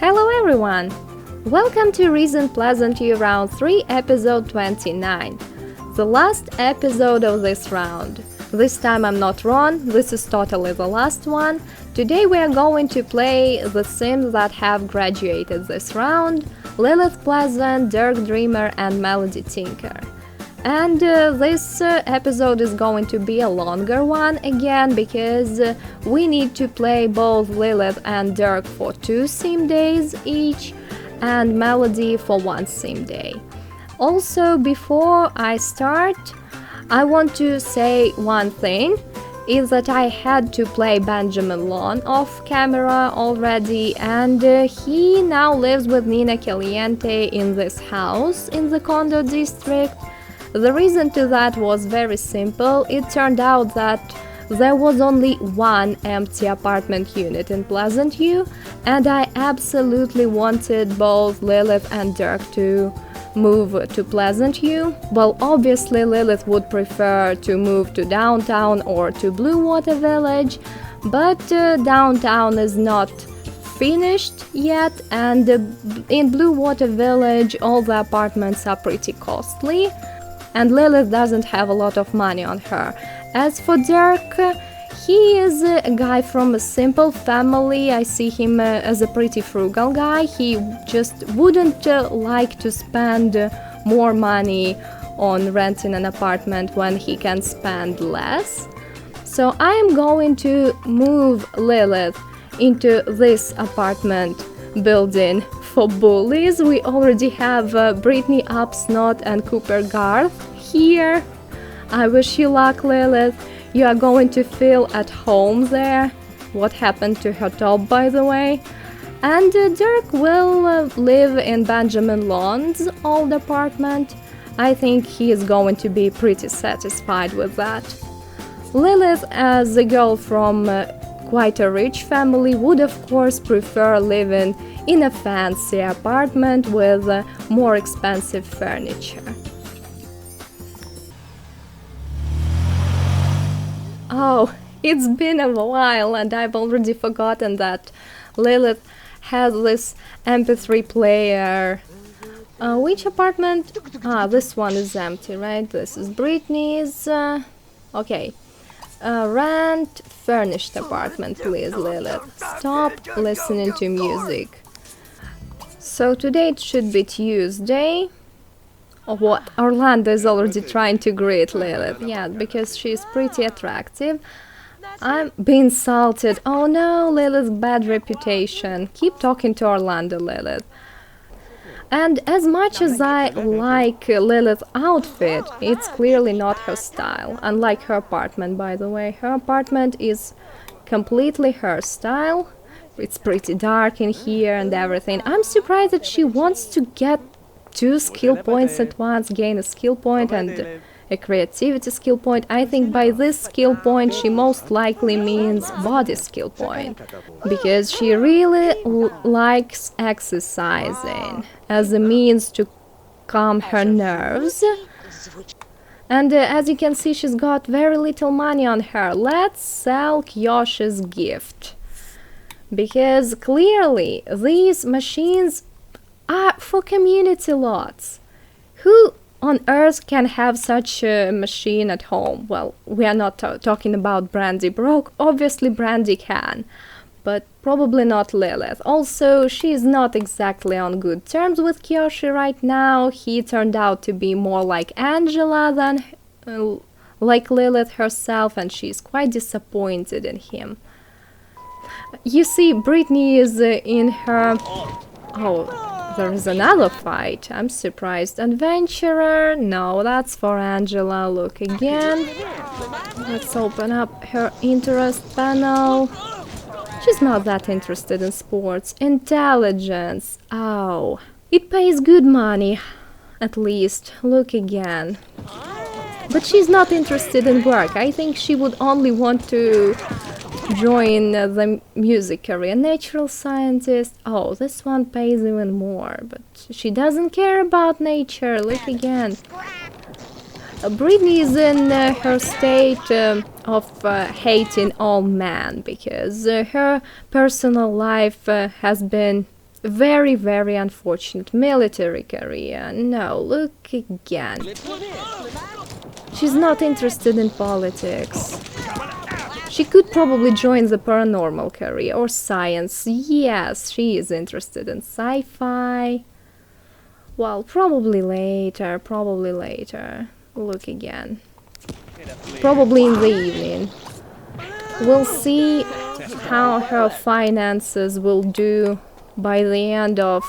Hello everyone! Welcome to Pleasantview Round 3, Episode 29. The last episode of this round. This time I'm not wrong, this is totally the last one. Today we are going to play the sims that have graduated this round: Lilith Pleasant, Dirk Dreamer and Melody Tinker. And this episode is going to be a longer one again because we need to play both Lilith and Dirk for 2 sim days each and Melody for 1 sim day. Also, before I start, I want to say one thing, is that I had to play Benjamin Lawn off camera already, and he now lives with Nina Caliente in this house in the condo district. The reason to that was very simple. It turned out that there was only one empty apartment unit in Pleasantview, and I absolutely wanted both Lilith and Dirk to move to Pleasantview. Well, obviously Lilith would prefer to move to downtown or to Bluewater Village, but downtown is not finished yet, and in Bluewater Village all the apartments are pretty costly, and Lilith doesn't have a lot of money on her. As for Dirk, he is a guy from a simple family. I see him as a pretty frugal guy. He just wouldn't like to spend more money on renting an apartment when he can spend less. So I am going to move Lilith into this apartment building for bullies. We already have Brittany Upsnot and Cooper Garth here. I wish you luck, Lilith. You are going to feel at home there. What happened to her top, by the way? And Dirk will live in Benjamin Lawn's old apartment. I think he is going to be pretty satisfied with that. Lilith, as a girl from quite a rich family, would of course prefer living in a fancy apartment with more expensive furniture. Oh, it's been a while and I've already forgotten that Lilith has this MP3 player. Which apartment? This one is empty, right? This is Brittany's. Okay. Rent furnished apartment, please, Lilith. Stop listening to music. So today it should be Tuesday. Oh, what? Orlando is already trying to greet Lilith. Yeah, because she's pretty attractive. I'm being insulted. Oh no, Lilith's bad reputation. Keep talking to Orlando, Lilith. And as much as I like Lilith's outfit, it's clearly not her style. Unlike her apartment, by the way. Her apartment is completely her style. It's pretty dark in here and everything. I'm surprised that she wants to get 2 skill points at once, gain a skill point and a creativity skill point. I think by this skill point she most likely means body skill point, because she really likes exercising as a means to calm her nerves. And as you can see, she's got very little money on her. Let's sell Kyoshi's gift, because clearly these machines are for community lots. Who on earth can have such a machine at home? Well, we are not talking about Brandy Broke. Obviously Brandy can, but probably not Lilith. Also, she is not exactly on good terms with Kyoshi right now. He turned out to be more like Angela than like Lilith herself, and she's quite disappointed in him. You see, Brittany is in her... Oh, there is another fight. I'm surprised. Adventurer. No, that's for Angela. Look again. Let's open up her interest panel. She's not that interested in sports. Intelligence. Oh, it pays good money. At least. Look again. But she's not interested in work. I think she would only want to join the music career. Natural scientist. Oh, this one pays even more, but she doesn't care about nature. Look again. Brittany is in her state of hating all men, because her personal life has been Very, very unfortunate. Military career. No, look again. She's not interested in politics. She could probably join the paranormal career or science. Yes, she is interested in sci-fi. Well, probably later, probably later. Look again. Probably in the evening. We'll see how her finances will do by the end of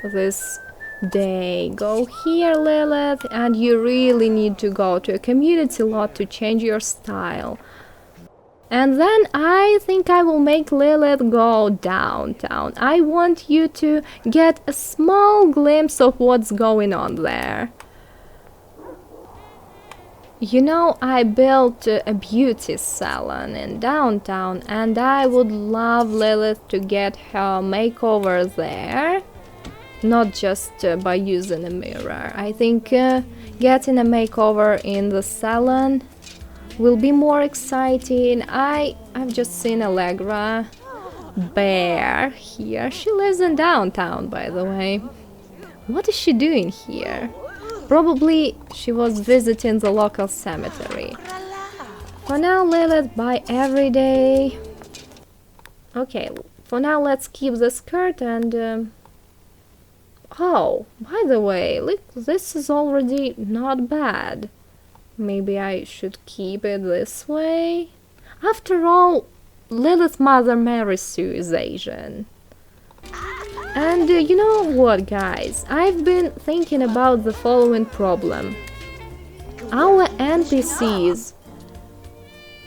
this day. Go here, Lilith, and you really need to go to a community lot to change your style. And then I think I will make Lilith go downtown. I want you to get a small glimpse of what's going on there. You know, I built a beauty salon in downtown, and I would love Lilith to get her makeover there. Not just by using a mirror. I think getting a makeover in the salon will be more exciting. I've just seen Allegra Bear here. She lives in downtown, by the way. What is she doing here? Probably she was visiting the local cemetery. For now, Lilith, buy every day. Okay, for now let's keep the skirt and... Oh, by the way, look, this is already not bad. Maybe I should keep it this way? After all, Lilith's mother Mary Sue is Asian. And you know what, guys? I've been thinking about the following problem. Our NPCs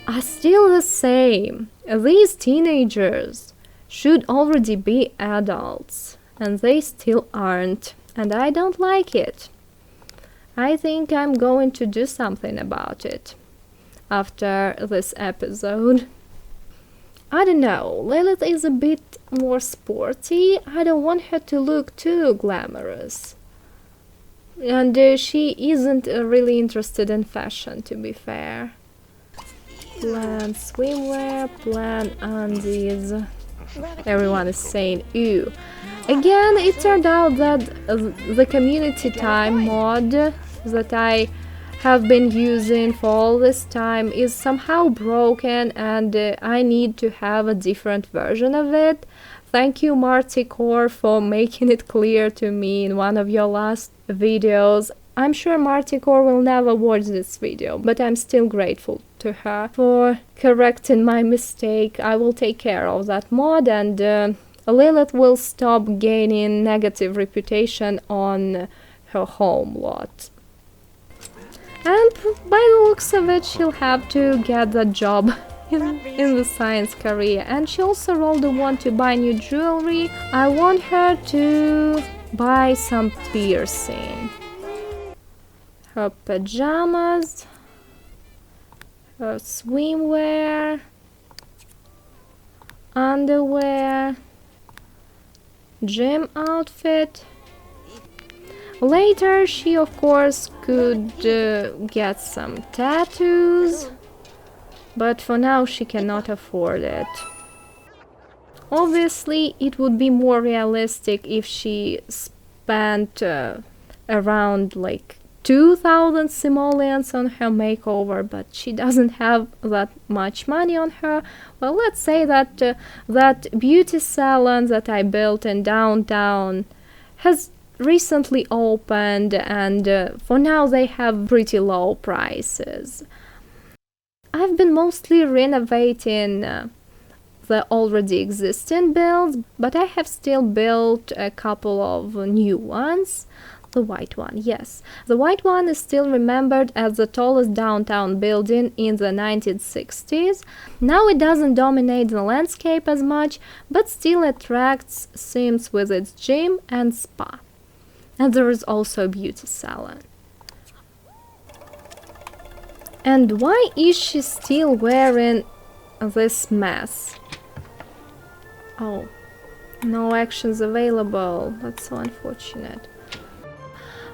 are still the same. These teenagers should already be adults, and they still aren't, and I don't like it. I think I'm going to do something about it after this episode. I don't know, Lilith is a bit more sporty. I don't want her to look too glamorous. And she isn't really interested in fashion, to be fair. Plan swimwear, plan undies. Everyone is saying ew. Again, it turned out that the community time mod that I have been using for all this time is somehow broken, and I need to have a different version of it. Thank you, Marty Core, for making it clear to me in one of your last videos. I'm sure Marty Core will never watch this video, but I'm still grateful to her for correcting my mistake. I will take care of that mod, and Lilith will stop gaining negative reputation on her home lot. And by the looks of it, she'll have to get that job in the science career. And she also rolled a want to buy new jewelry. I want her to buy some piercing. Her pajamas, her swimwear, underwear, gym outfit. Later she of course could get some tattoos, but for now she cannot afford it. Obviously it would be more realistic if she spent around like 2,000 simoleons on her makeover, but she doesn't have that much money on her. Well, let's say that that beauty salon that I built in downtown has recently opened, and for now they have pretty low prices. I've been mostly renovating the already existing builds, but I have still built a couple of new ones. The white one, yes. The white one is still remembered as the tallest downtown building in the 1960s. Now it doesn't dominate the landscape as much, but still attracts Sims with its gym and spa. And there is also a beauty salon. And why is she still wearing this mess? Oh, no actions available. That's so unfortunate.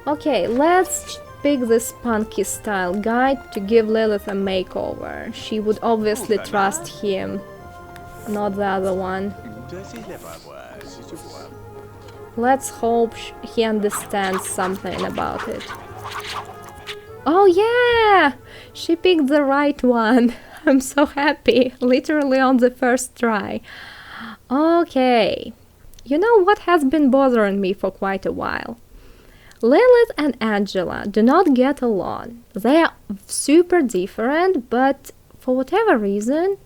Okay, let's pick this punky style guide to give Lilith a makeover. She would obviously trust him, not the other one. Let's hope he understands something about it. Oh yeah! She picked the right one. I'm so happy. Literally on the first try. Okay. You know what has been bothering me for quite a while? Lilith and Angela do not get along. They are super different, but for whatever reason,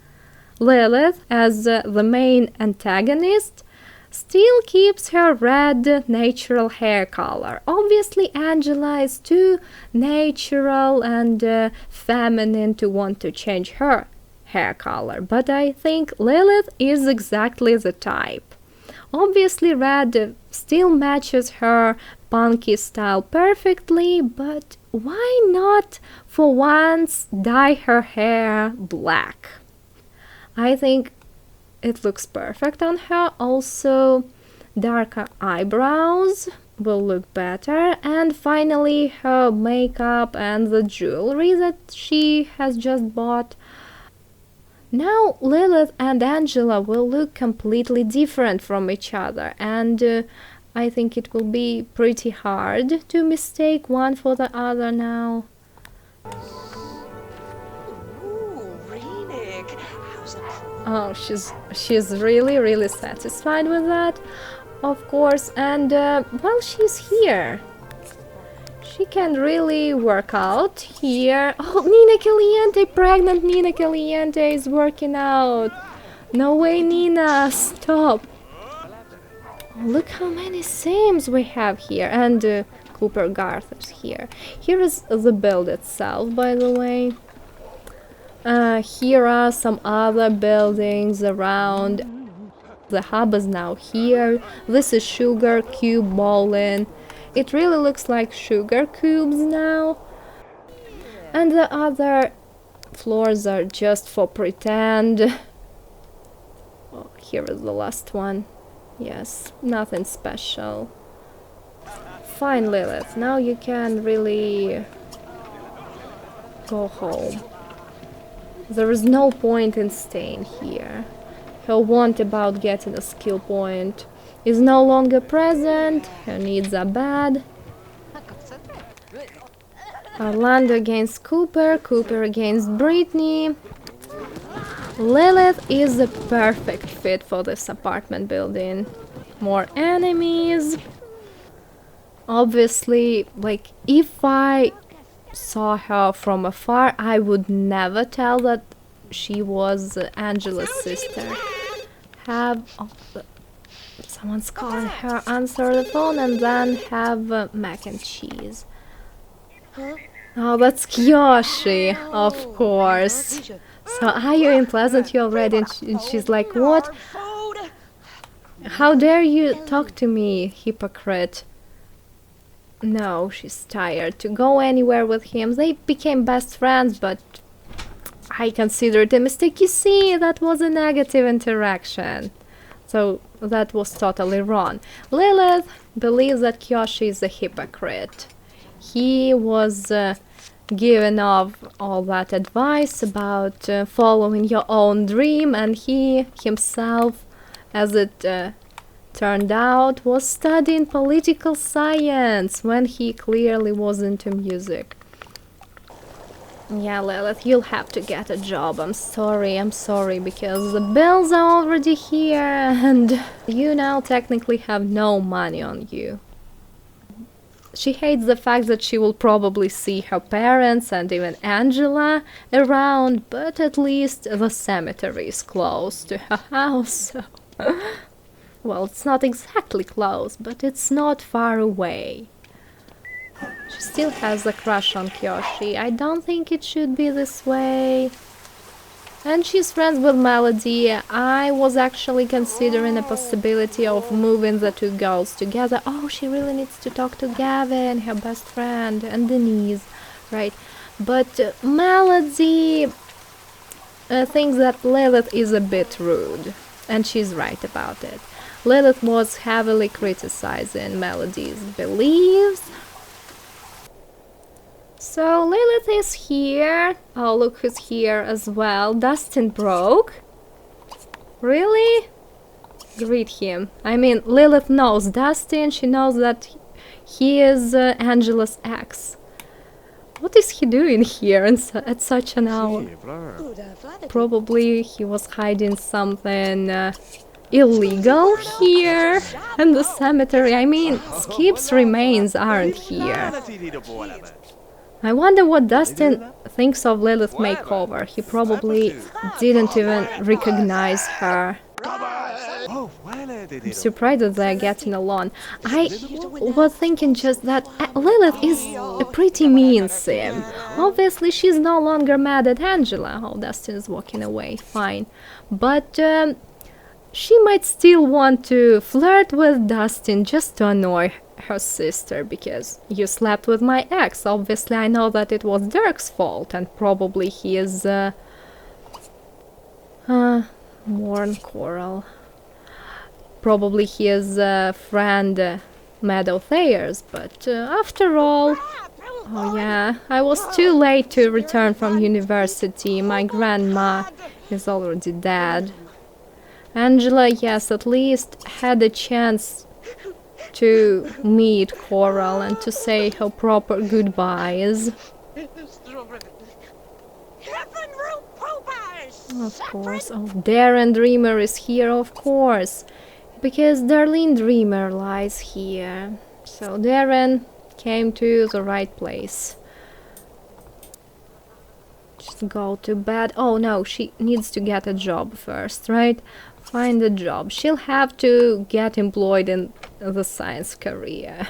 Lilith, as the main antagonist, still keeps her red natural hair color. Obviously, Angela is too natural and feminine to want to change her hair color, but I think Lilith is exactly the type. Obviously, red still matches her punky style perfectly, but why not for once dye her hair black? I think it looks perfect on her. Also, darker eyebrows will look better. And finally, her makeup and the jewelry that she has just bought. Now, Lilith and Angela will look completely different from each other. And I think it will be pretty hard to mistake one for the other now. Oh, she's really satisfied with that, of course, and well, she's here. She can really work out here. Oh, Nina Caliente, pregnant Nina Caliente is working out. No way, Nina, stop. Look how many Sims we have here, and Cooper Garth is here. Here is the build itself, by the way. Here are some other buildings around. The hub is now here. This is Sugar Cube Bowling. It really looks like sugar cubes now. And the other floors are just for pretend. Oh, here is the last one. Yes, nothing special. Fine, Lilith. Now you can really go home. There is no point in staying here. Her want about getting a skill point is no longer present. Her needs are bad. Orlando against Cooper, Cooper against Brittany. Lilith is the perfect fit for this apartment building. More enemies. Obviously, like, if I saw her from afar, I would never tell that she was Angela's sister. Someone's calling her, answer the phone, and then have mac and cheese. Oh, that's Kyoshi, of course. So, are you in Pleasantview already? And she's like, what? How dare you talk to me, hypocrite? No, she's tired to go anywhere with him. They became best friends, but I consider it a mistake. You see, that was a negative interaction. So that was totally wrong. Lilith believes that Kyoshi is a hypocrite. He was given off all that advice about following your own dream, and he himself, as it turned out, was studying political science when he clearly was into music. Yeah, Lilith, you'll have to get a job. I'm sorry, because the bills are already here and you now technically have no money on you. She hates the fact that she will probably see her parents and even Angela around, but at least the cemetery is close to her house. Well, it's not exactly close, but it's not far away. She still has a crush on Kyoshi. I don't think it should be this way. And she's friends with Melody. I was actually considering a possibility of moving the two girls together. Oh, she really needs to talk to Gavin, her best friend, and Denise, right? But Melody thinks that Lilith is a bit rude, and she's right about it. Lilith was heavily criticizing Melody's beliefs. So Lilith is here. Oh, look who's here as well. Dustin broke. Really? greet him. I mean, Lilith knows Dustin. She knows that he is Angela's ex. What is he doing here at such an hour? Probably he was hiding something illegal here in the cemetery. I mean, Skip's remains aren't here. I wonder what Dustin thinks of Lilith makeover. He probably didn't even recognize her. I'm surprised that they're getting along. I was thinking just that Lilith is a pretty mean sim. Obviously, she's no longer mad at Angela. Oh, Dustin is walking away. Fine. But she might still want to flirt with Dustin just to annoy her sister, because you slept with my ex. Obviously, I know that it was Dirk's fault, and probably he is Warren Coral. Probably his friend Meadow Thayer's, but after all... Oh yeah, I was too late to return from university. My grandma is already dead. Angela, yes, at least had a chance to meet Coral and to say her proper goodbyes. Of course. Oh, Dirk Dreamer is here, of course. Because Darlene Dreamer lies here. So Darren came to the right place. Just go to bed. Oh no, she needs to get a job first, right? Find a job. She'll have to get employed in the science career.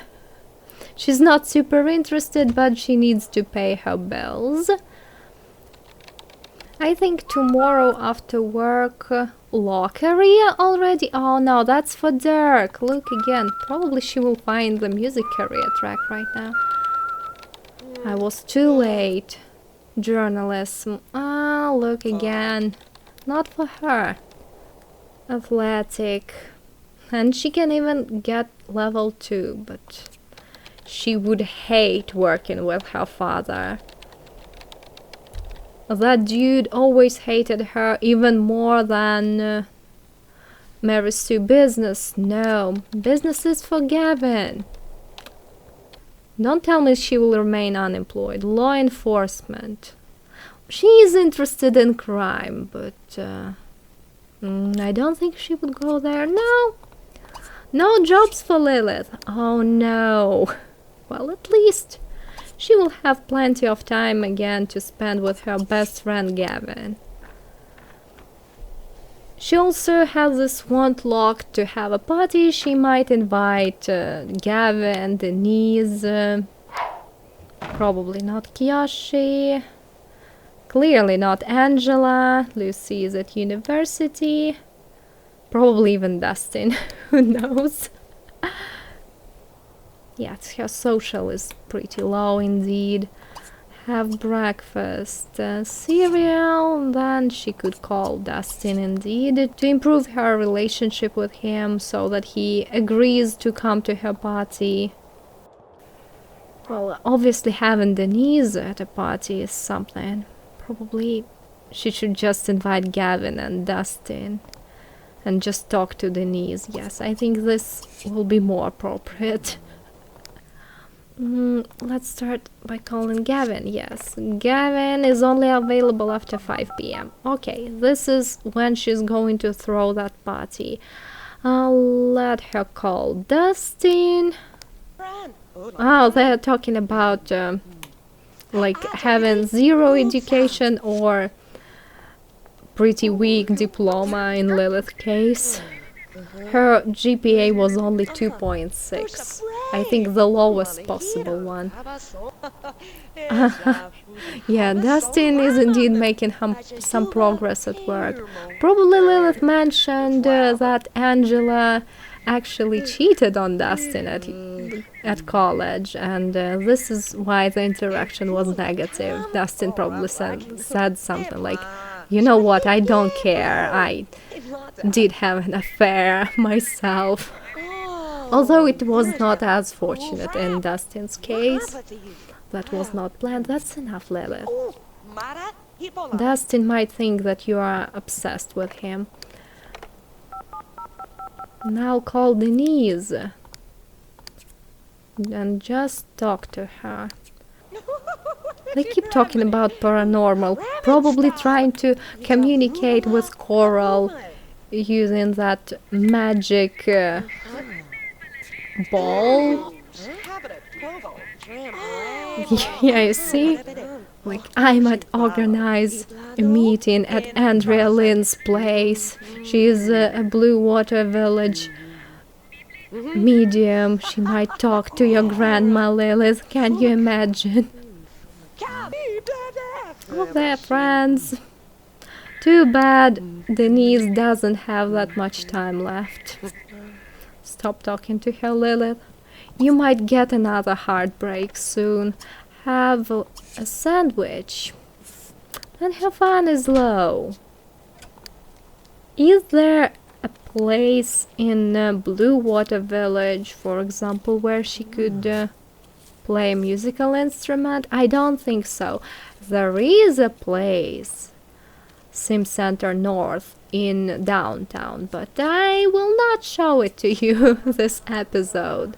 She's not super interested, but she needs to pay her bills. I think tomorrow after work, law career already? Oh no, that's for Dirk. Look again. Probably she will find the music career track right now. I was too late. Journalism. Ah, look again. Not for her. Athletic. And she can even get level 2, but she would hate working with her father. That dude always hated her even more than Mary Sue business. No, business is for Gavin. Don't tell me she will remain unemployed. Law enforcement. She is interested in crime, but I don't think she would go there. No. No jobs for Lilith. Oh no. Well, at least she will have plenty of time again to spend with her best friend Gavin. She also has this want lock to have a party. She might invite Gavin, Denise, probably not Kiyoshi, clearly not Angela. Lucy is at university, probably even Dustin. Who knows? Yes, her social is pretty low indeed. Have breakfast, cereal, then she could call Dustin indeed to improve her relationship with him so that he agrees to come to her party. Well, obviously having Denise at a party is something. Probably she should just invite Gavin and Dustin and just talk to Denise. Yes, I think this will be more appropriate. Let's start by calling Gavin. Yes, Gavin is only available after 5 p.m. Okay, this is when she's going to throw that party. I'll let her call Dustin. Oh, they're talking about like having 0 education or pretty weak diploma in Lilith's case. Her GPA was only 2.6. I think the lowest possible one. Yeah, Dustin is indeed making some progress at work. Probably Lilith mentioned that Angela actually cheated on Dustin at college, and this is why the interaction was negative. Dustin probably said something like, "You know what, I don't care, I did have an affair myself." Although it was not as fortunate in Dustin's case. That was not planned. That's enough, Lilith. Dustin might think that you are obsessed with him. Now call Denise and just talk to her. They keep talking about paranormal, probably trying to communicate with Coral using that magic ball. Yeah, you see? Like, I might organize a meeting at Andrea Lynn's place. She is a Bluewater Village medium. She might talk to your grandma, Lilith. Can you imagine? Oh, they're friends. Too bad Denise doesn't have that much time left. Stop talking to her, Lilith. You might get another heartbreak soon. Have a sandwich. And her fun is low. Is there a place in Bluewater Village, for example, where she could play a musical instrument? I don't think so. There is a place, Sim Center North, in downtown, but I will not show it to you this episode.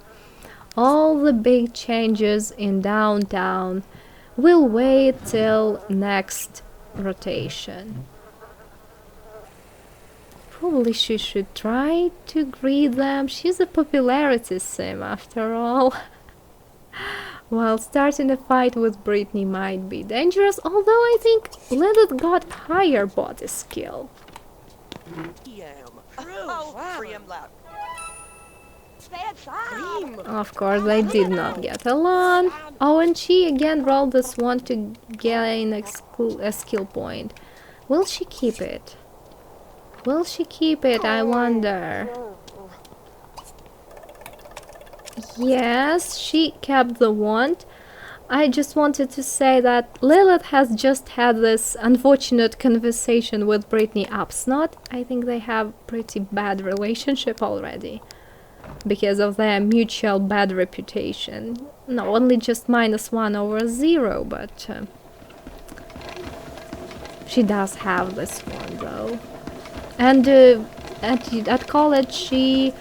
All the big changes in downtown will wait till next rotation. Probably she should try to greet them. She's a popularity sim after all. While starting a fight with Brittany might be dangerous, although I think Lilith got higher body skill. Of course, they did not get along. Oh, and she again rolled this one to gain a skill point. Will she keep it? Will she keep it, I wonder? Yes, she kept the wand. I just wanted to say that Lilith has just had this unfortunate conversation with Brittany Upsnot. I think they have pretty bad relationship already because of their mutual bad reputation. No, only just -1/0, but she does have this one though. And at college she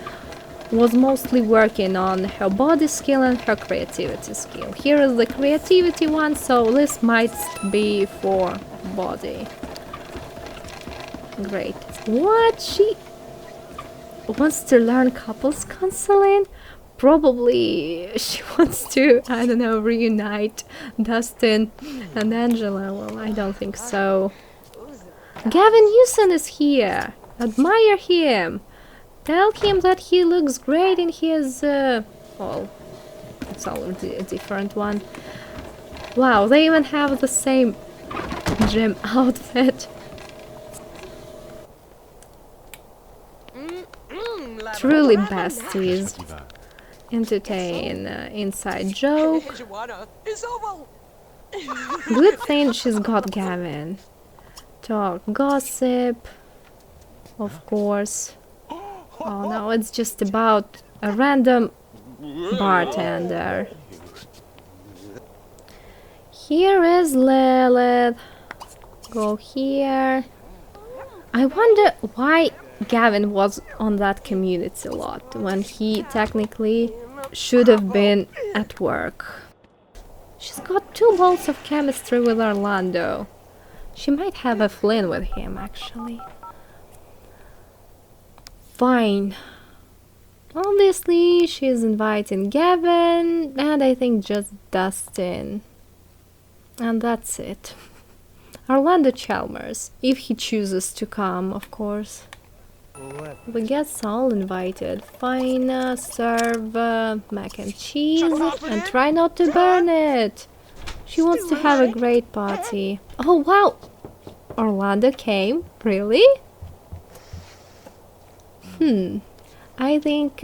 was mostly working on her body skill and her creativity skill. Here is the creativity one, so this might be for body. Great. What? She wants to learn couples counseling? Probably she wants to, I don't know, reunite Dustin and Angela. Well, I don't think so. Gavin Newsom is here. Admire him. Tell him that he looks great in his, well, it's already a different one. Wow, they even have the same gym outfit. Truly besties. Entertain, inside joke. Good thing she's got Gavin. Talk gossip, of course. Oh no, it's just about a random bartender. Here is Lilith. Go here. I wonder why Gavin was on that community lot when he technically should have been at work. She's got 2 balls of chemistry with Orlando. She might have a fling with him, actually. Fine. Obviously, she's inviting Gavin, and I think just Dustin. And that's it. Orlando Chalmers, if he chooses to come, of course. The guests all invited. Fine, serve mac and cheese, and try not to burn it. She wants to have a great party. Oh, wow! Orlando came? Really? I think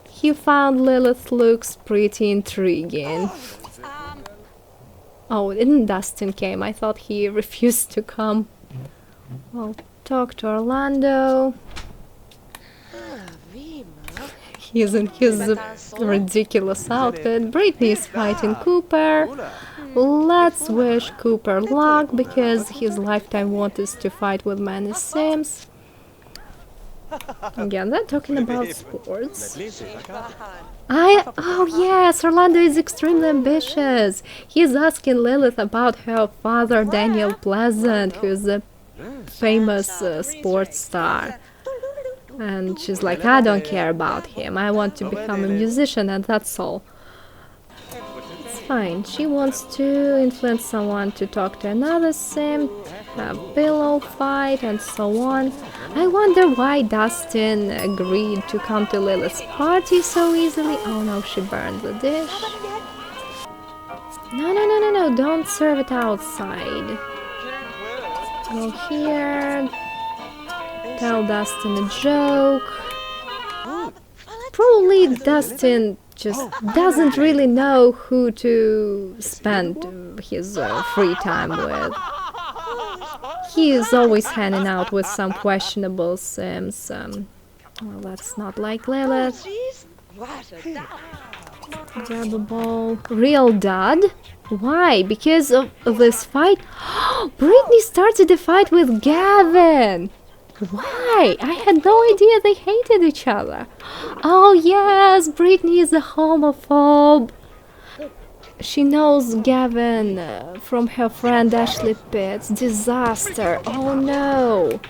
he found Lilith's looks pretty intriguing. Oh, and Dustin came. I thought he refused to come. Well, talk to Orlando. He's in his ridiculous outfit. Brittany is fighting Cooper. Let's wish Cooper luck, because his lifetime want is to fight with many Sims. Again, they're talking about sports. Oh yes, Orlando is extremely ambitious. He's asking Lilith about her father, Daniel Pleasant, who's a famous sports star. And she's like, I don't care about him. I want to become a musician, and that's all. It's fine. She wants to influence someone to talk to another sim, have pillow fight, and so on. I wonder why Dustin agreed to come to Lilith's party so easily. Oh no, she burned the dish. No, don't serve it outside. Go here. Tell Dustin a joke. Probably Dustin just doesn't really know who to spend his free time with. He is always hanging out with some questionable sims. Well, that's not like Lilith. Grab a ball. Real dud? Why? Because of this fight? Brittany started a fight with Gavin! Why? I had no idea they hated each other. Oh yes, Brittany is a homophobe. She knows Gavin from her friend Ashley Pitts. Disaster. Oh no.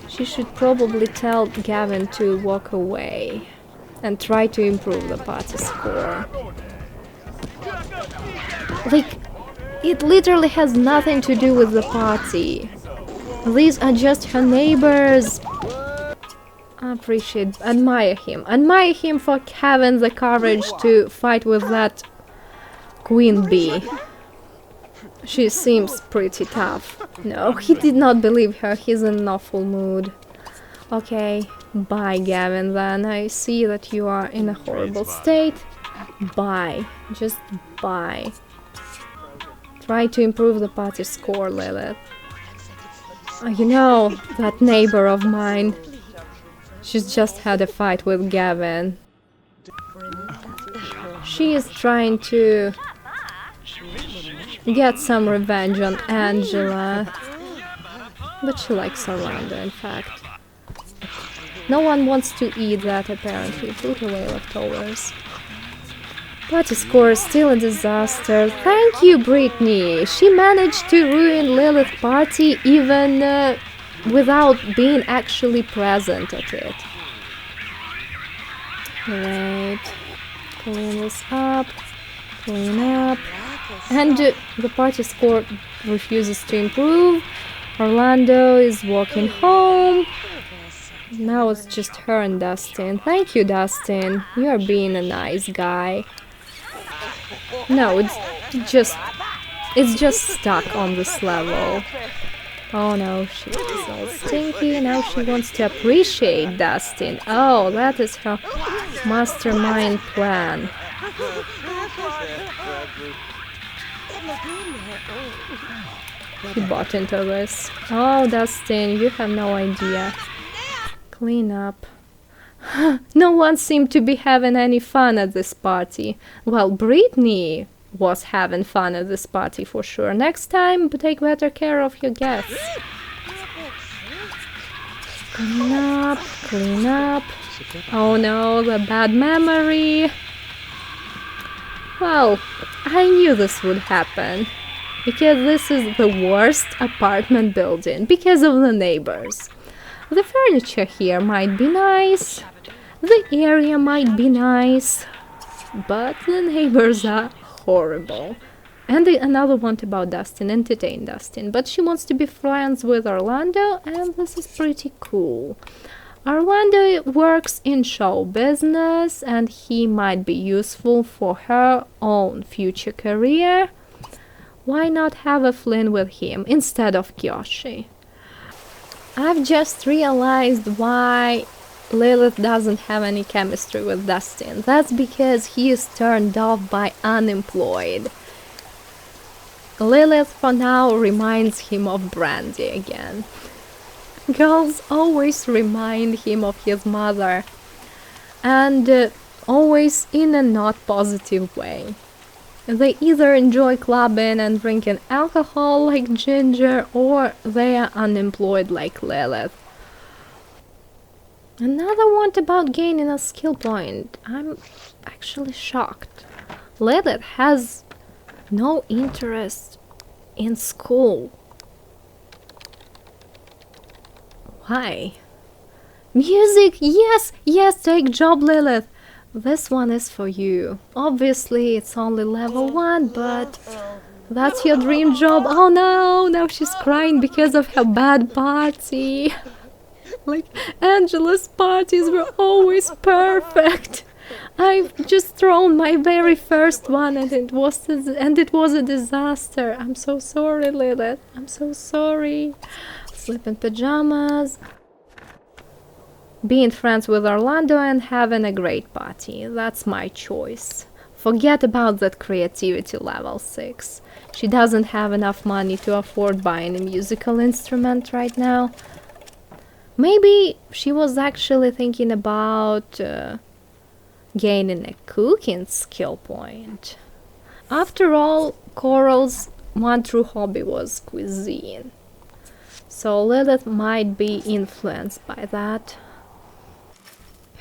She should probably tell Gavin to walk away and try to improve the party score. Like, it literally has nothing to do with the party. These are just her neighbors. Admire him. Admire him for having the courage to fight with that queen bee. She seems pretty tough. No, he did not believe her. He's in an awful mood. Okay, bye Gavin then. I see that you are in a horrible state. Bye. Just bye. Try to improve the party score, Lilith. You know, that neighbor of mine, she's just had a fight with Gavin. She is trying to get some revenge on Angela, but she likes Orlando, in fact. No one wants to eat that, apparently. Put away leftovers. Party score is still a disaster. Thank you, Brittany. She managed to ruin Lilith's party even without being actually present at it. Right. Clean this up. Clean up. And the party score refuses to improve. Orlando is walking home. Now it's just her and Dustin. Thank you, Dustin. You're being a nice guy. No, it's just stuck on this level. Oh no, she is all stinky. Now she wants to appreciate Dustin. Oh, that is her mastermind plan. He bought into this. Oh, Dustin, you have no idea. Clean up. No one seemed to be having any fun at this party. Well, Brittany was having fun at this party for sure. Next time, take better care of your guests. Clean up, clean up. Oh no, the bad memory. Well, I knew this would happen. Because this is the worst apartment building because of the neighbors. The furniture here might be nice. The area might be nice, but the neighbors are horrible. And another one about Dustin, entertain Dustin, but she wants to be friends with Orlando, and this is pretty cool. Orlando works in show business, and he might be useful for her own future career. Why not have a fling with him instead of Kyoshi? I've just realized why Lilith doesn't have any chemistry with Dustin. That's because he is turned off by unemployed. Lilith for now reminds him of Brandy again. Girls always remind him of his mother, and always in a not positive way. They either enjoy clubbing and drinking alcohol like Ginger, or they are unemployed like Lilith. Another one about gaining a skill point. I'm actually shocked. Lilith has no interest in school. Why? Music! Yes! Yes, take job, Lilith! This one is for you. Obviously, it's only level 1, but that's your dream job. Oh no! Now she's crying because of her bad party. Like, Angela's parties were always perfect. I've just thrown my very first one and it was a disaster. I'm so sorry, Lilith. I'm so sorry. Sleep in pajamas. Being friends with Orlando and having a great party. That's my choice. Forget about that creativity level 6. She doesn't have enough money to afford buying a musical instrument right now. Maybe she was actually thinking about gaining a cooking skill point. After all, Coral's one true hobby was cuisine. So Lilith might be influenced by that.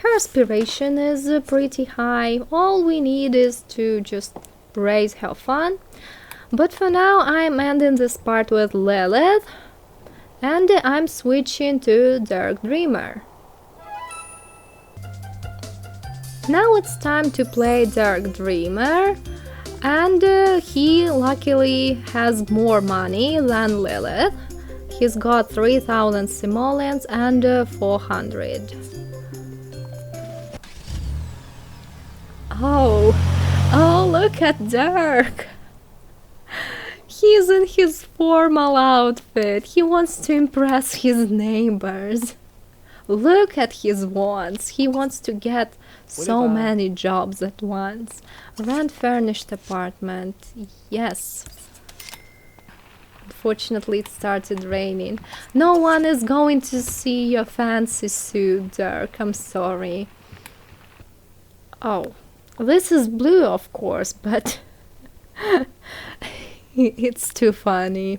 Her aspiration is pretty high. All we need is to just raise her fun. But for now, I'm ending this part with Lilith. And I'm switching to Dirk Dreamer. Now it's time to play Dirk Dreamer, and he luckily has more money than Lilith. He's got 3,000 simoleons and 400. Oh, look at Dirk! He's in his formal outfit. He wants to impress his neighbors. Look at his wants. He wants to get so many jobs at once. Rent furnished apartment. Yes. Unfortunately, it started raining. No one is going to see your fancy suit, Dirk. I'm sorry. Oh, this is blue, of course, but it's too funny.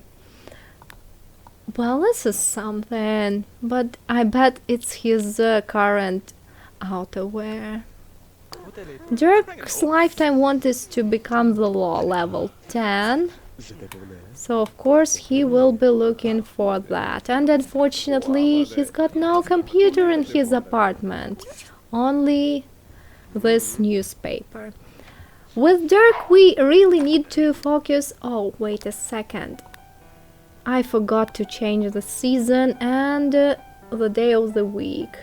Well, this is something, but I bet it's his current outerwear. Dirk's lifetime want is to become the law level 10. So of course he will be looking for that. And unfortunately he's got no computer in his apartment. Only this newspaper. With Dirk we really need to focus... Oh, wait a second. I forgot to change the season and the day of the week.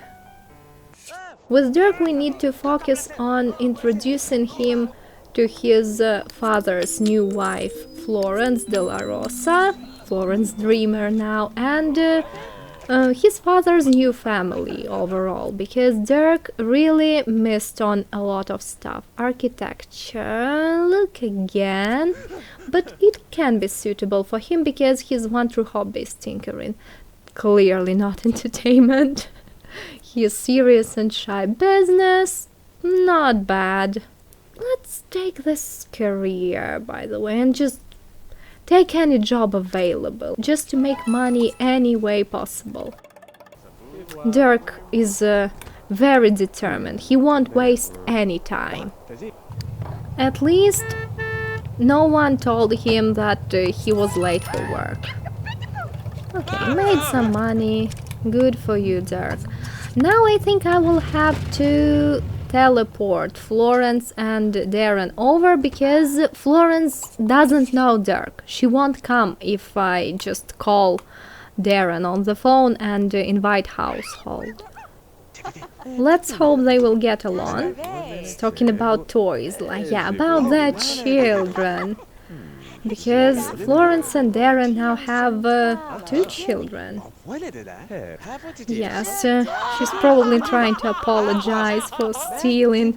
With Dirk we need to focus on introducing him to his father's new wife, Florence de la Rosa, Florence Dreamer now, and his father's new family overall, because Dirk really missed on a lot of stuff. Architecture, look again, but it can be suitable for him because his one true hobby is tinkering. Clearly not entertainment. He is serious and shy. Business, not bad. Let's take this career, by the way, and just take any job available, just to make money any way possible. Dirk is very determined. He won't waste any time. At least no one told him that he was late for work. Okay, made some money. Good for you, Dirk. Now I think I will have to teleport Florence and Darren over because Florence doesn't know Dirk. She won't come if I just call Darren on the phone and invite household. Let's hope they will get along. It's talking about toys, like, yeah, about their children. Because Florence and Darren now have 2 children. Yes, she's probably trying to apologize for stealing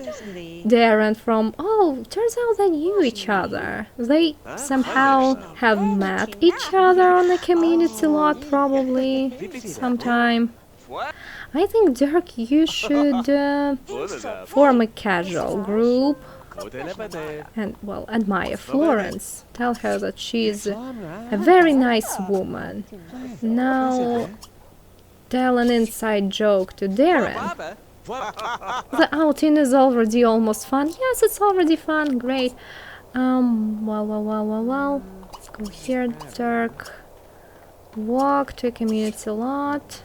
Darren from... Oh, turns out they knew each other. They somehow have met each other on the community lot, probably, sometime. I think, Dirk, you should form a casual group. And, well, admire Florence. Tell her that she's a very nice woman. Now, tell an inside joke to Darren. The outing is already almost fun. Yes, it's already fun. Great. Well. Let's go here, Dirk. Walk to community lot.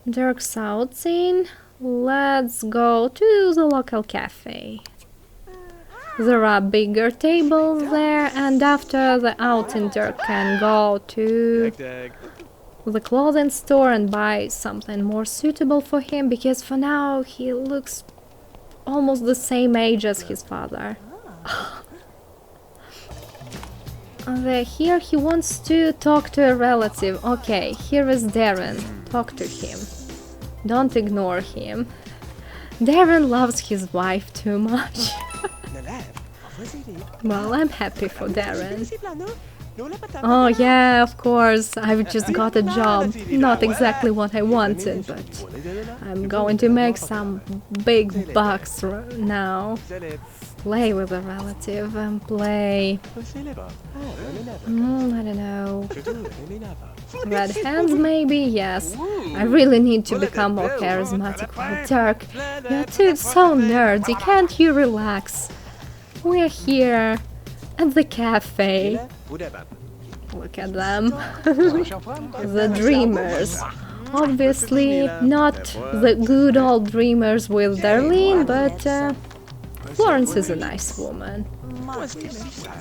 Dirk's outing. Let's go to the local cafe. There are bigger tables there, and after the outing, Dirk can go to the clothing store and buy something more suitable for him, because for now he looks almost the same age as his father. Here he wants to talk to a relative. Okay, here is Darren. Talk to him. Don't ignore him. Darren loves his wife too much. Well, I'm happy for Darren. Oh yeah, of course, I've just got a job. Not exactly what I wanted, but I'm going to make some big bucks now. Play with a relative and play... I don't know. Red hands maybe? Yes. I really need to become more charismatic. Well, Dirk, you're too so nerdy, can't you relax? We're here at the cafe. Look at them. The dreamers. Obviously not the good old dreamers with Darlene, but Florence is a nice woman.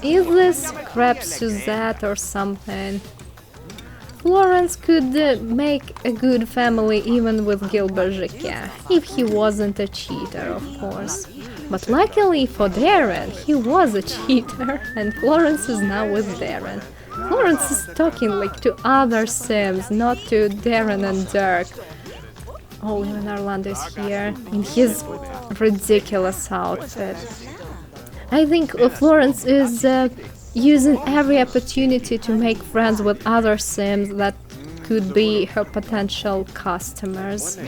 Is this Crêpe Suzette or something? Florence could make a good family even with Gilbert Jacquet, if he wasn't a cheater, of course. But luckily for Darren, he was a cheater, and Florence is now with Darren. Florence is talking like to other Sims, not to Darren and Dirk. Oh, even Orlando is here, in his ridiculous outfit. I think Florence is using every opportunity to make friends with other Sims that could be her potential customers.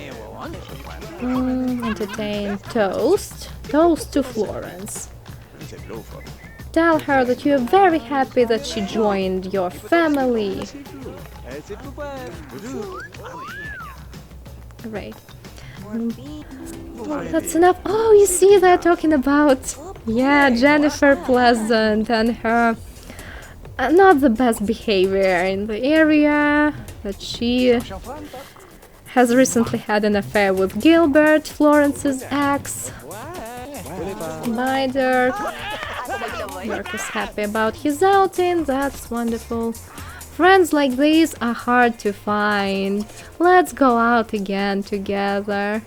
Entertain. Toast. Toast to Florence. Tell her that you're very happy that she joined your family. Great. That's enough. Oh, you see, they're talking about... Yeah, Jennifer Pleasant and her... not the best behavior in the area, that she has recently had an affair with Gilbert, Florence's ex. Bye, Dirk. Dirk is happy about his outing, that's wonderful. Friends like these are hard to find. Let's go out again together.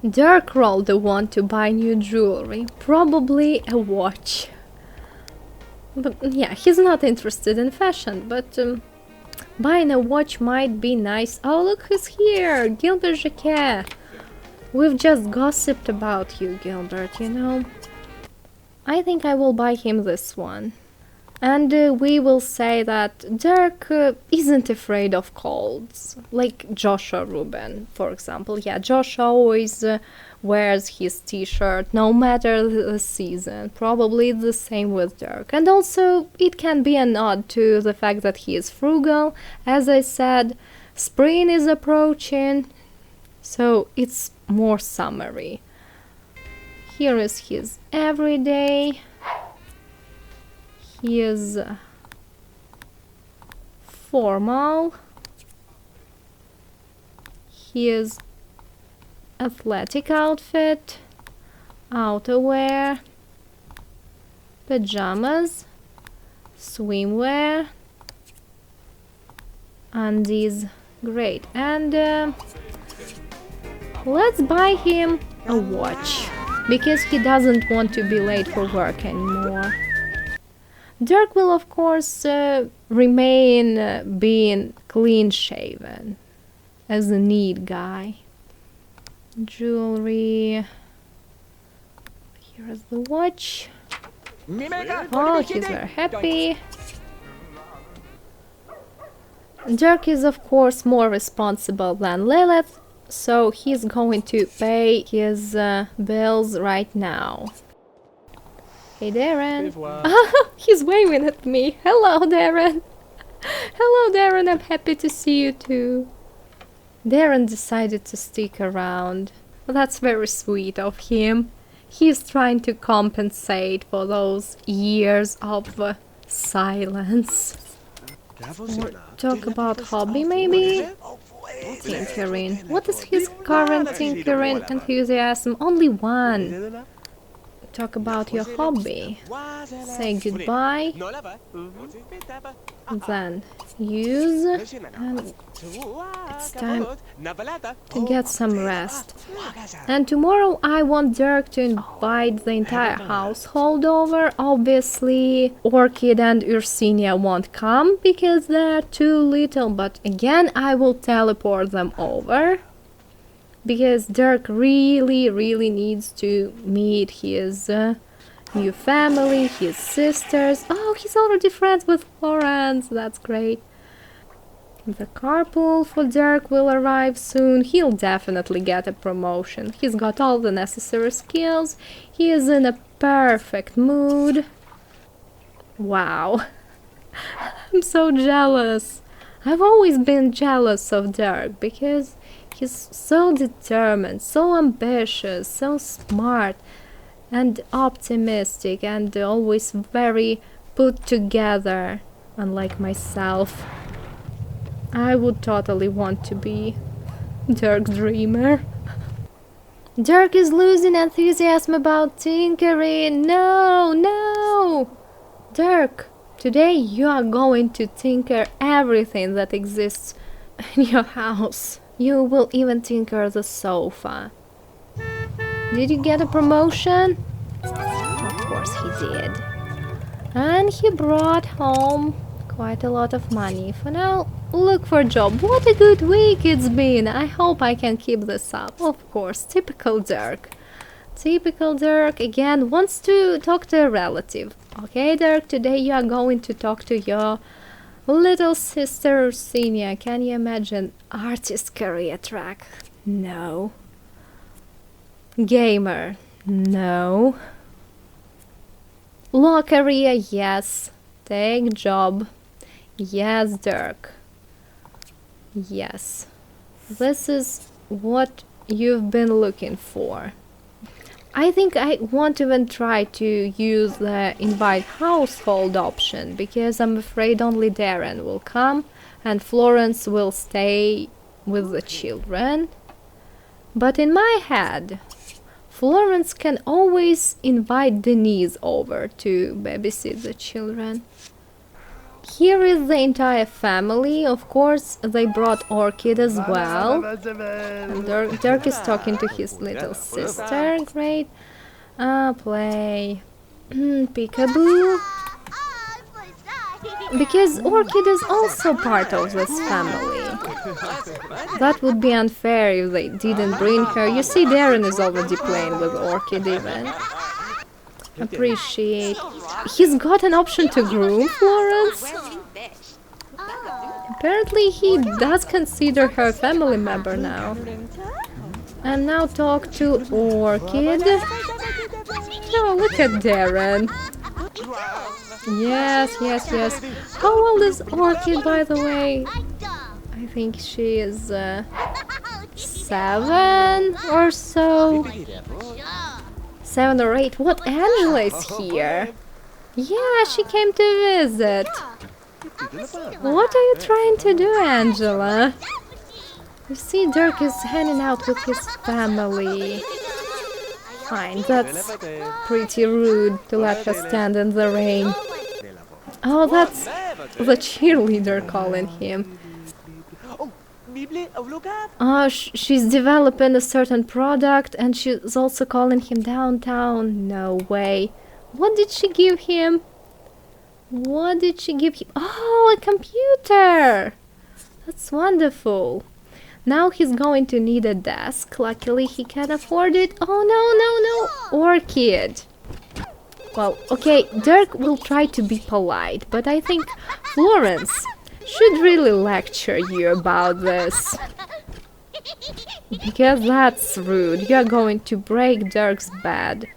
Dirk rolled a want to buy new jewelry, probably a watch. But yeah, he's not interested in fashion, but buying a watch might be nice. Oh, look who's here! Gilbert Jacquet! We've just gossiped about you, Gilbert, you know. I think I will buy him this one. And we will say that Dirk isn't afraid of colds, like Joshua Rubin, for example. Yeah, Joshua always wears his t-shirt, no matter the season. Probably the same with Dirk. And also, it can be a nod to the fact that he is frugal. As I said, spring is approaching, so it's more summery. Here is his everyday. He is formal. His athletic outfit, outerwear, pajamas, swimwear, undies. Great. And let's buy him a watch, because he doesn't want to be late for work anymore. Dirk will, of course, remain being clean-shaven, as a neat guy. Jewelry. Here is the watch. Oh, he's very happy. Dirk is, of course, more responsible than Lilith, so he's going to pay his bills right now. Hey, Darren. He's waving at me. Hello, Darren. Hello, Darren. I'm happy to see you too. Darren decided to stick around. That's very sweet of him. He's trying to compensate for those years of silence. Or talk about hobby, maybe? Tinkering. What is his current tinkering enthusiasm? Only one. Talk about your hobby. Say goodbye. Then use. And it's time to get some rest. And tomorrow I want Dirk to invite the entire household over. Obviously, Orchid and Ursinia won't come because they're too little. But again, I will teleport them over. Because Dirk really needs to meet his new family, his sisters. Oh, he's already friends with Florence. That's great. The carpool for Dirk will arrive soon. He'll definitely get a promotion. He's got all the necessary skills. He is in a perfect mood. Wow. I'm so jealous. I've always been jealous of Dirk because he's so determined, so ambitious, so smart and optimistic and always very put together, unlike myself. I would totally want to be Dirk Dreamer. Dirk is losing enthusiasm about tinkering. No! Dirk, today you are going to tinker everything that exists in your house. You will even tinker the sofa. Did you get a promotion? Of course he did. And he brought home quite a lot of money. For now, look for a job. What a good week it's been. I hope I can keep this up. Of course, typical Dirk. Typical Dirk, again, wants to talk to a relative. Okay, Dirk, today you are going to talk to your little sister Ursinia. Can you imagine? Artist career track? No. Gamer? No. Law career? Yes. Take job? Yes, Dirk. Yes. This is what you've been looking for. I think I won't even try to use the invite household option because I'm afraid only Darren will come and Florence will stay with the children. But in my head, Florence can always invite Denise over to babysit the children. Here is the entire family. Of course, they brought Orchid as well. And Dirk is talking to his little sister. Great. Play. Peekaboo. Because Orchid is also part of this family. That would be unfair if they didn't bring her. You see, Darren is already playing with Orchid even. Appreciate. He's got an option to groom Florence. Apparently he does consider her a family member now. And now talk to Orchid. Oh, look at Darren. Yes. How old is Orchid, by the way? I think she is 7 or so. 7 or 8. What, Angela is here? Yeah, she came to visit. What are you trying to do, Angela? You see, Dirk is hanging out with his family. Fine, that's pretty rude to let her stand in the rain. Oh, that's the cheerleader calling him. Oh, she's developing a certain product and she's also calling him downtown. No way. What did she give him? What did she give him? Oh, a computer! That's wonderful. Now he's going to need a desk. Luckily he can afford it. Oh, no. Orchid. Well, okay, Dirk will try to be polite, but I think Florence should really lecture you about this. Because that's rude. You're going to break Dirk's bed.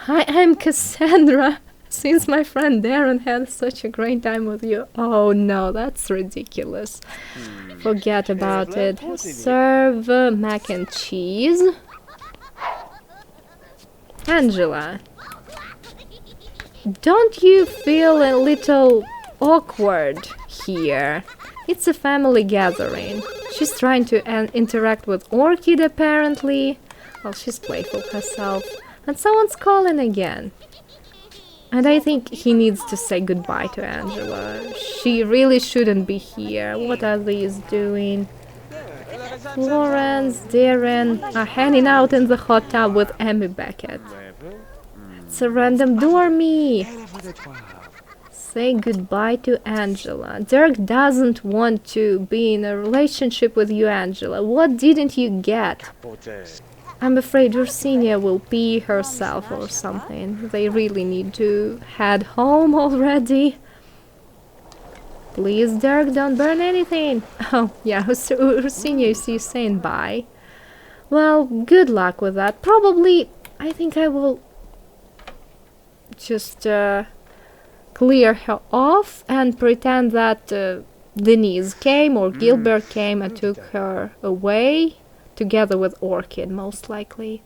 Hi, I'm Cassandra. Since my friend Darren had such a great time with you. Oh no, that's ridiculous. Forget about it. Serve mac and cheese. Angela, don't you feel a little awkward here? It's a family gathering. She's trying to interact with Orchid apparently. Well, she's playful herself. And someone's calling again. And I think he needs to say goodbye to Angela. She really shouldn't be here. What are these doing? Florence, Darren are hanging out in the hot tub with Amy Beckett. It's a random dormy. Say goodbye to Angela. Dirk doesn't want to be in a relationship with you, Angela. What didn't you get? I'm afraid Ursinia will pee herself or something. They really need to head home already. Please, Dirk, don't burn anything. Oh, yeah, Ursinia is saying bye. Well, good luck with that. Probably, I think I will just clear her off and pretend that Denise came or Gilbert came and took her away, together with Orchid, most likely.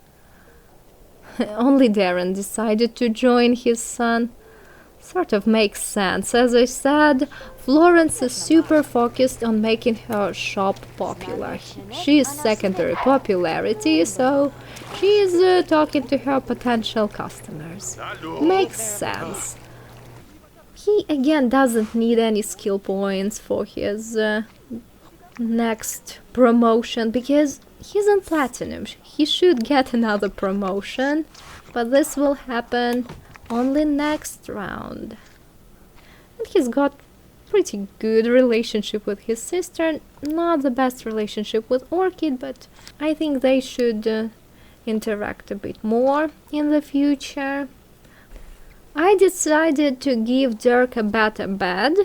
Only Darren decided to join his son. Sort of makes sense. As I said, Florence is super focused on making her shop popular. She is secondary popularity, so she is talking to her potential customers. Makes sense. He again doesn't need any skill points for his next promotion because he's in Platinum. He should get another promotion, but this will happen only next round. And he's got pretty good relationship with his sister. Not the best relationship with Orchid, but I think they should interact a bit more in the future. I decided to give Dirk a better bed.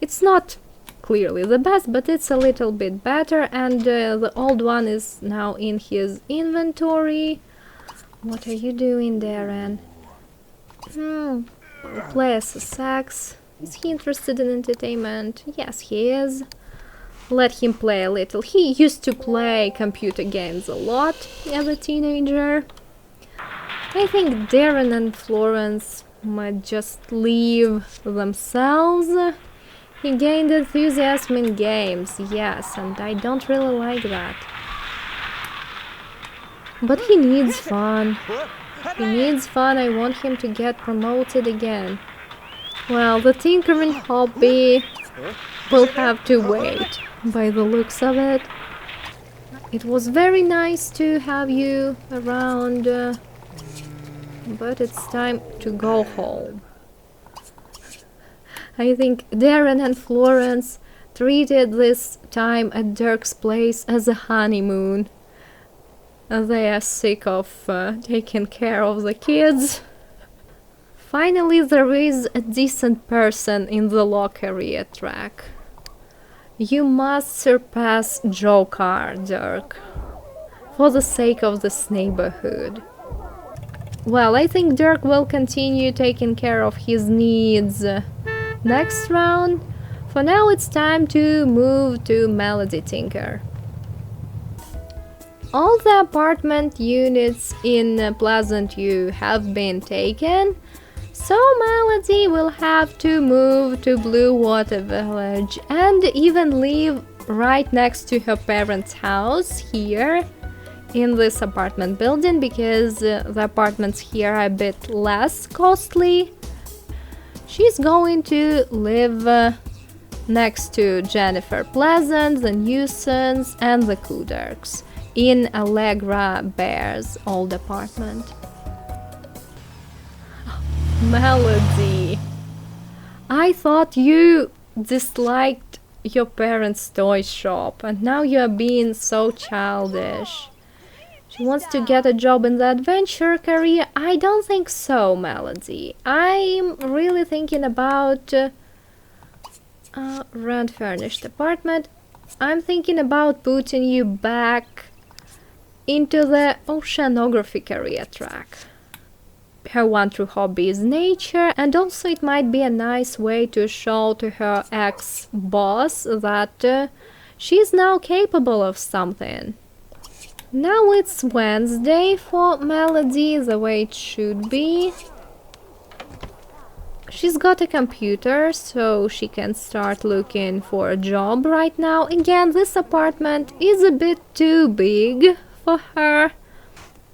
It's not clearly the best, but it's a little bit better, and the old one is now in his inventory. What are you doing, Darren? Play us a sax. Is he interested in entertainment? Yes, he is. Let him play a little. He used to play computer games a lot as a teenager. I think Darren and Florence might just leave themselves. He gained enthusiasm in games, yes, and I don't really like that. But he needs fun. He needs fun. I want him to get promoted again. Well, the tinkering hobby will have to wait, by the looks of it. It was very nice to have you around, but it's time to go home. I think Darren and Florence treated this time at Dirk's place as a honeymoon. They are sick of taking care of the kids. Finally, there is a decent person in the law career track. You must surpass Joe Carr, Dirk, for the sake of this neighborhood. Well, I think Dirk will continue taking care of his needs next round. For now, it's time to move to Melody Tinker. All the apartment units in Pleasantview have been taken, so Melody will have to move to Bluewater Village and even live right next to her parents' house here in this apartment building, because the apartments here are a bit less costly. She's going to live next to Jennifer Pleasant, the Newsons, and the Kuderks in Allegra Bear's old apartment. Melody, I thought you disliked your parents' toy shop, and now you're being so childish. She wants to get a job in the adventure career. I don't think so, Melody. I'm really thinking about rent-furnished apartment. I'm thinking about putting you back into the oceanography career track. her one true hobby is nature, and also it might be a nice way to show to her ex-boss that she is now capable of something. Now it's Wednesday for Melody, the way it should be. She's got a computer, so she can start looking for a job right now. Again, this apartment is a bit too big for her.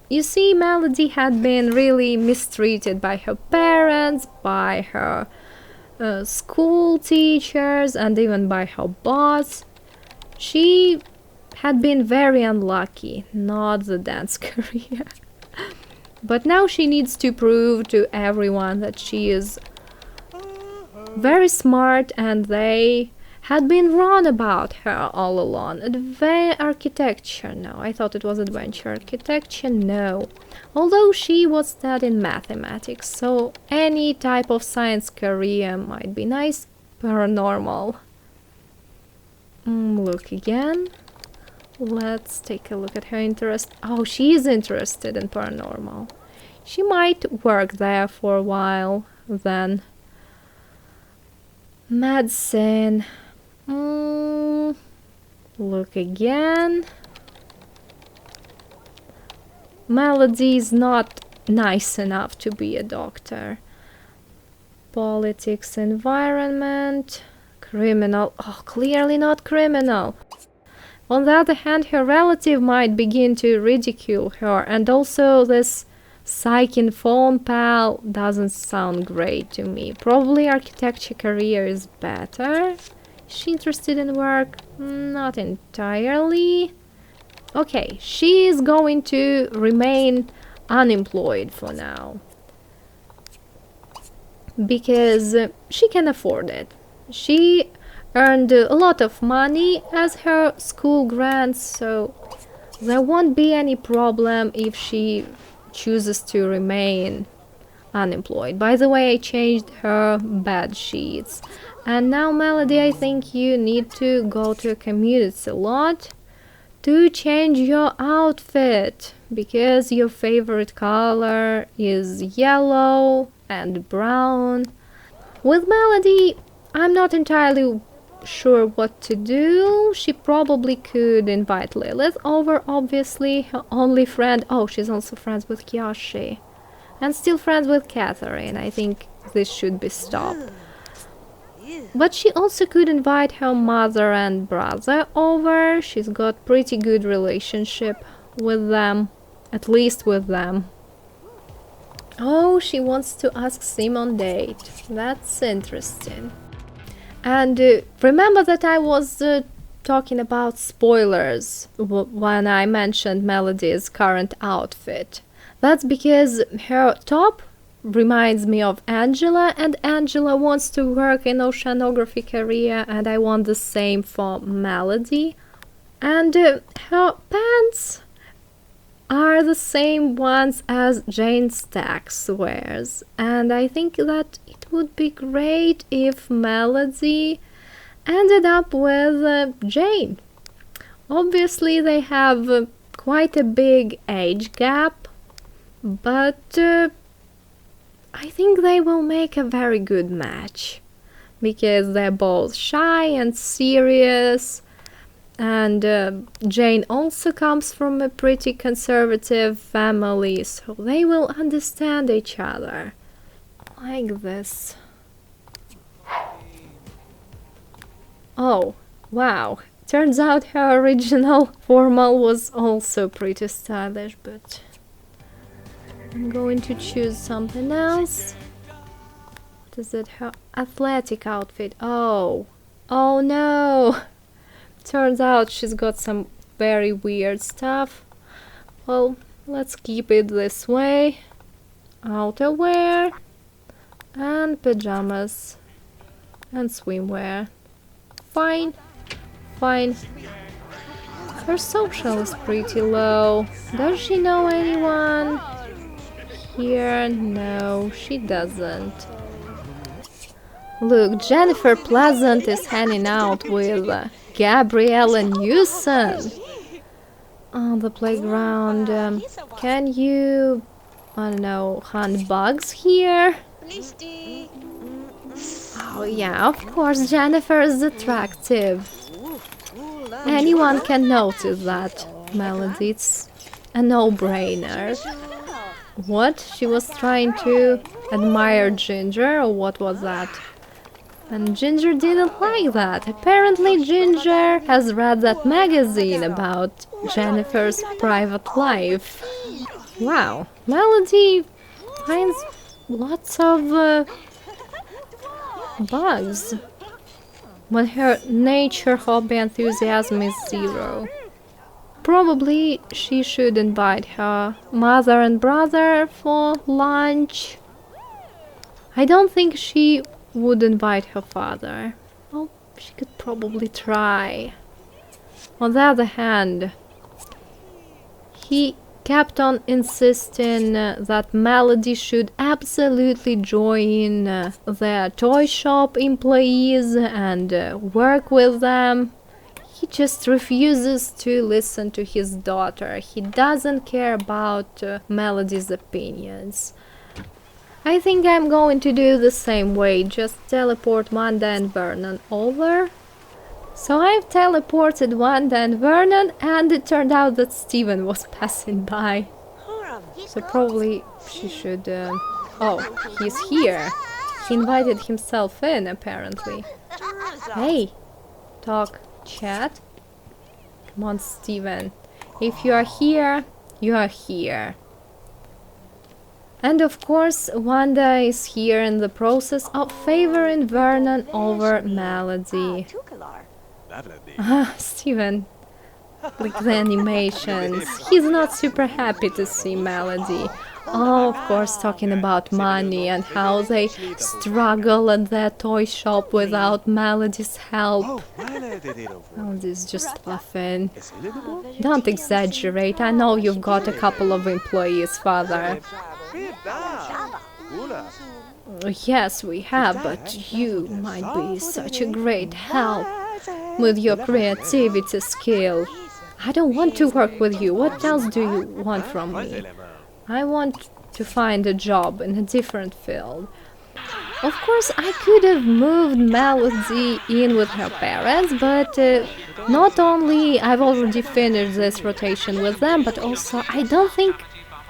You see, Melody had been really mistreated by her parents, by her school teachers, and even by her boss. She had been very unlucky, not the dance career. But now she needs to prove to everyone that she is very smart, and they had been wrong about her all along. Architecture, no. I thought it was adventure architecture, no. Although she was studying mathematics, so any type of science career might be nice. Paranormal. Look again. Let's take a look at her interest. Oh, she is interested in paranormal. She might work there for a while then. Medicine. Look again. Melody is not nice enough to be a doctor. Politics, environment, criminal. Oh, clearly not criminal. On the other hand, her relative might begin to ridicule her, and also this psychic phone pal doesn't sound great to me. Probably architecture career is better. Is she interested in work? Not entirely. Okay, she is going to remain unemployed for now. Because she can afford it. She earned a lot of money as her school grants, so there won't be any problem if she chooses to remain unemployed. By the way, I changed her bed sheets. And now, Melody, I think you need to go to a community lot to change your outfit, because your favorite color is yellow and brown. With Melody, I'm not entirely sure what to do. She probably could invite Lilith over, obviously, her only friend. Oh, she's also friends with Kyoshi. And still friends with Catherine. I think this should be stopped. But she also could invite her mother and brother over. She's got pretty good relationship with them. At least with them. Oh, she wants to ask Sim on date. That's interesting. And remember that I was talking about spoilers when I mentioned Melody's current outfit. That's because her top reminds me of Angela, and Angela wants to work in oceanography career, and I want the same for Melody. And her pants are the same ones as Jane Stacks wears, and I think that it would be great if Melody ended up with Jane. Obviously they have quite a big age gap, but I think they will make a very good match, because they're both shy and serious. And Jane also comes from a pretty conservative family, so they will understand each other. Like this. Oh, wow. Turns out her original formal was also pretty stylish, but I'm going to choose something else. What is it? Her athletic outfit. Oh. Oh no! Turns out she's got some very weird stuff. Well, let's keep it this way. Outerwear and pajamas and swimwear. Fine, fine. Her social is pretty low. Does she know anyone here? No, she doesn't. Look, Jennifer Pleasant is hanging out with Gabriella Newsom on the playground. Can you I don't know, hunt bugs here. Oh yeah, of course, Jennifer is attractive. Anyone can notice that. Melody, it's a no-brainer. What? She was trying to admire Ginger, or what was that? And Ginger didn't like that. Apparently Ginger has read that magazine about Jennifer's private life. Wow, Melody finds lots of bugs, but her nature hobby enthusiasm is zero. Probably she should invite her mother and brother for lunch. I don't think she would invite her father. Well, she could probably try. On the other hand, he kept on insisting that Melody should absolutely join their toy shop employees and work with them. He just refuses to listen to his daughter. He doesn't care about Melody's opinions. I think I'm going to do the same way, just teleport Wanda and Vernon over. So I've teleported Wanda and Vernon, and it turned out that Steven was passing by. So probably she should... Oh, he's here. He invited himself in, apparently. Hey, talk, chat. Come on, Steven. If you are here, you are here. And of course, Wanda is here in the process of favoring Vernon over Melody. Steven, like the animations, he's not super happy to see Melody. Oh, of course, talking about money and how they struggle at their toy shop without Melody's help. Melody's just laughing. Don't exaggerate, I know you've got a couple of employees, father. Yes, we have, but you might be such a great help with your creativity skill. I don't want to work with you. What else do you want from me? I want to find a job in a different field. Of course, I could have moved Melody in with her parents, but not only I've already finished this rotation with them, but also I don't think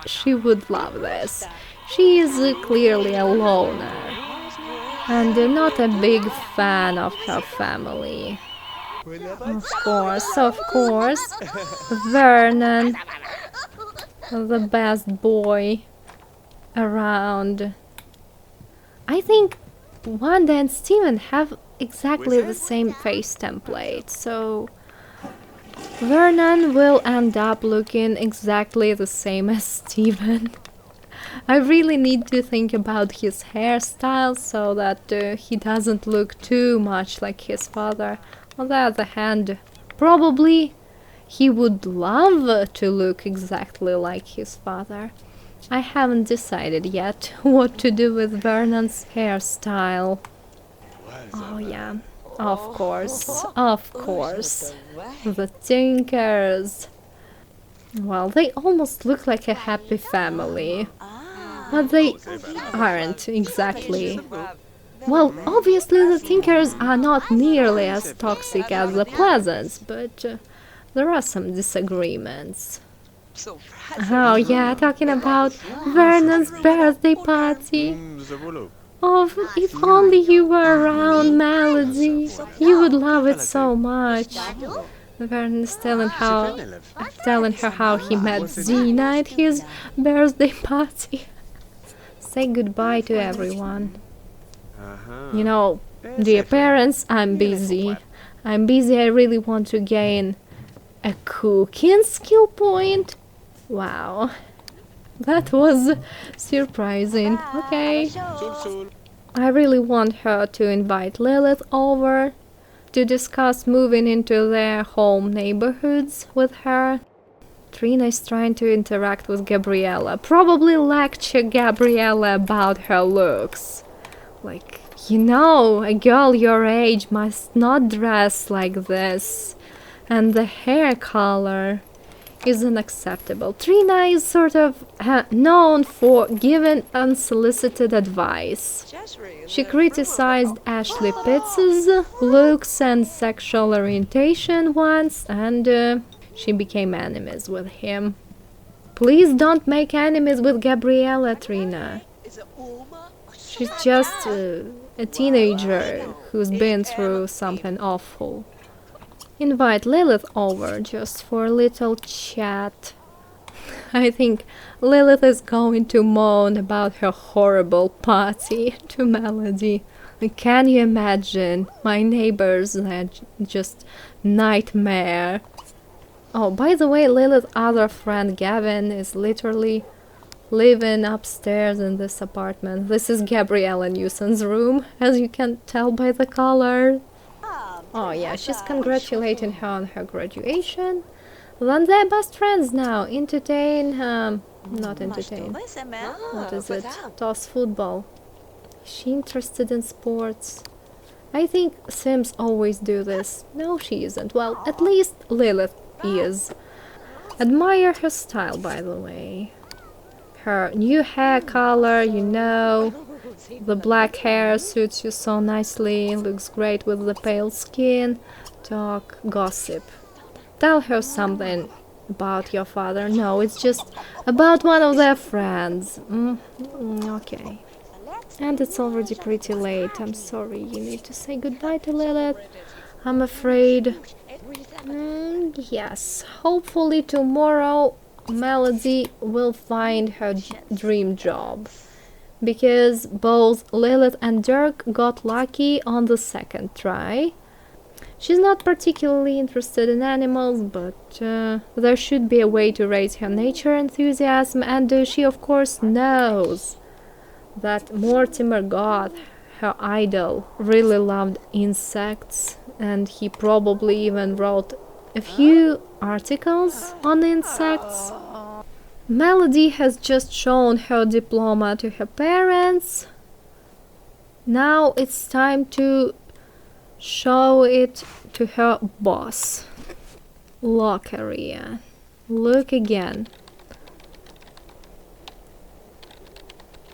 she would love this. She is clearly a loner and not a big fan of her family. Of course, Vernon, the best boy around. I think Wanda and Steven have exactly the same face template, so Vernon will end up looking exactly the same as Steven. I really need to think about his hairstyle so that he doesn't look too much like his father. On the other hand, probably he would love to look exactly like his father. I haven't decided yet what to do with Vernon's hairstyle. Oh yeah, of course. The Tinkers. Well, they almost look like a happy family. But they aren't exactly. Well, obviously the Tinkers are not nearly as toxic as the Pleasants, but there are some disagreements. Oh yeah, talking about Vernon's birthday party. Oh, if only you were around, Melody, you would love it so much. Vernon is telling her how he met Xena at his birthday party. Say goodbye to everyone. You know, dear parents, I'm busy. I really want to gain a cooking skill point. Wow, that was surprising. Okay. I really want her to invite Lilith over to discuss moving into their home neighborhoods with her. Trina is trying to interact with Gabriella, probably lecture Gabriella about her looks. Like, you know, a girl your age must not dress like this. And the hair color. is unacceptable. Trina is sort of known for giving unsolicited advice. She criticized Ashley Pitts's looks and sexual orientation once, and she became enemies with him. Please don't make enemies with Gabriella, Trina. She's just a teenager who's been through something awful. Invite Lilith over just for a little chat. I think Lilith is going to moan about her horrible party to Melody. Can you imagine? My neighbors are just nightmare. Oh, by the way, Lilith's other friend Gavin is literally living upstairs in this apartment. This is Gabriella Newson's room, as you can tell by the color. Oh yeah, she's congratulating her on her graduation. Then they're best friends now. Not entertain. What is it? Toss football. Is she interested in sports? I think Sims always do this. No, she isn't. Well, at least Lilith is. Admire her style, by the way. Her new hair color, you know. The black hair suits you so nicely, looks great with the pale skin. Talk gossip. Tell her something about your father. No, it's just about one of their friends. Okay. And it's already pretty late. I'm sorry, you need to say goodbye to Lilith. I'm afraid. Yes, hopefully tomorrow Melody will find her dream job. Because both Lilith and Dirk got lucky on the second try. She's not particularly interested in animals, but there should be a way to raise her nature enthusiasm, and she of course knows that Mortimer God, her idol, really loved insects, and he probably even wrote a few articles on insects. Melody has just shown her diploma to her parents. Now it's time to show it to her boss. Lock area. Look again.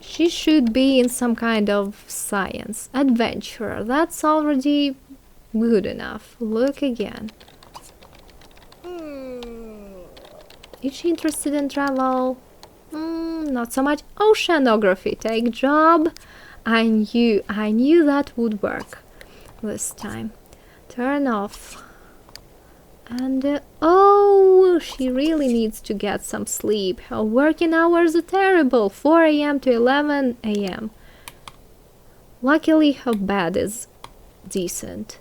She should be in some kind of science. Adventurer. That's already good enough. Look again. Is she interested in travel? Not so much. Oceanography. Take job. I knew that would work this time. Turn off. And oh, she really needs to get some sleep. Her working hours are terrible. 4 a.m. to 11 a.m. Luckily, her bed is decent.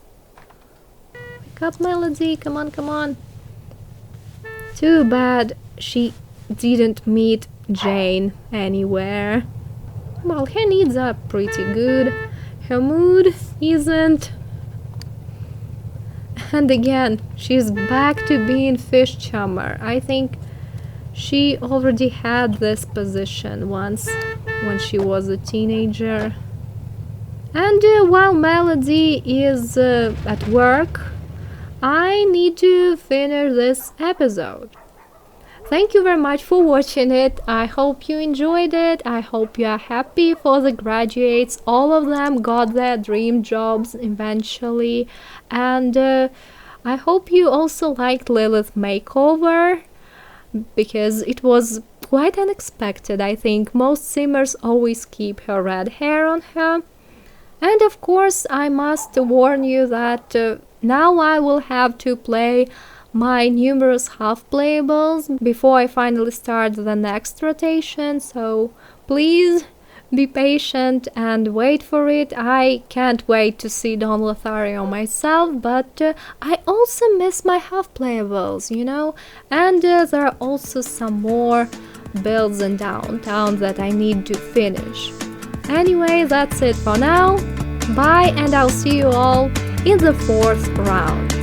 Wake up, Melody. Come on, come on. Too bad she didn't meet Jane anywhere. Well, her needs are pretty good. Her mood isn't. And again, she's back to being fish chummer. I think she already had this position once when she was a teenager. And while Melody is at work, I need to finish this episode. Thank you very much for watching it. I hope you enjoyed it. I hope you are happy for the graduates. All of them got their dream jobs eventually. And I hope you also liked Lilith makeover, because it was quite unexpected. I think most simmers always keep her red hair on her. And of course, I must warn you that now I will have to play my numerous half-playables before I finally start the next rotation, so please be patient and wait for it. I can't wait to see Don Lothario myself, but I also miss my half-playables, you know? And there are also some more builds in downtown that I need to finish. Anyway, that's it for now. Bye, and I'll see you all in the 4th round.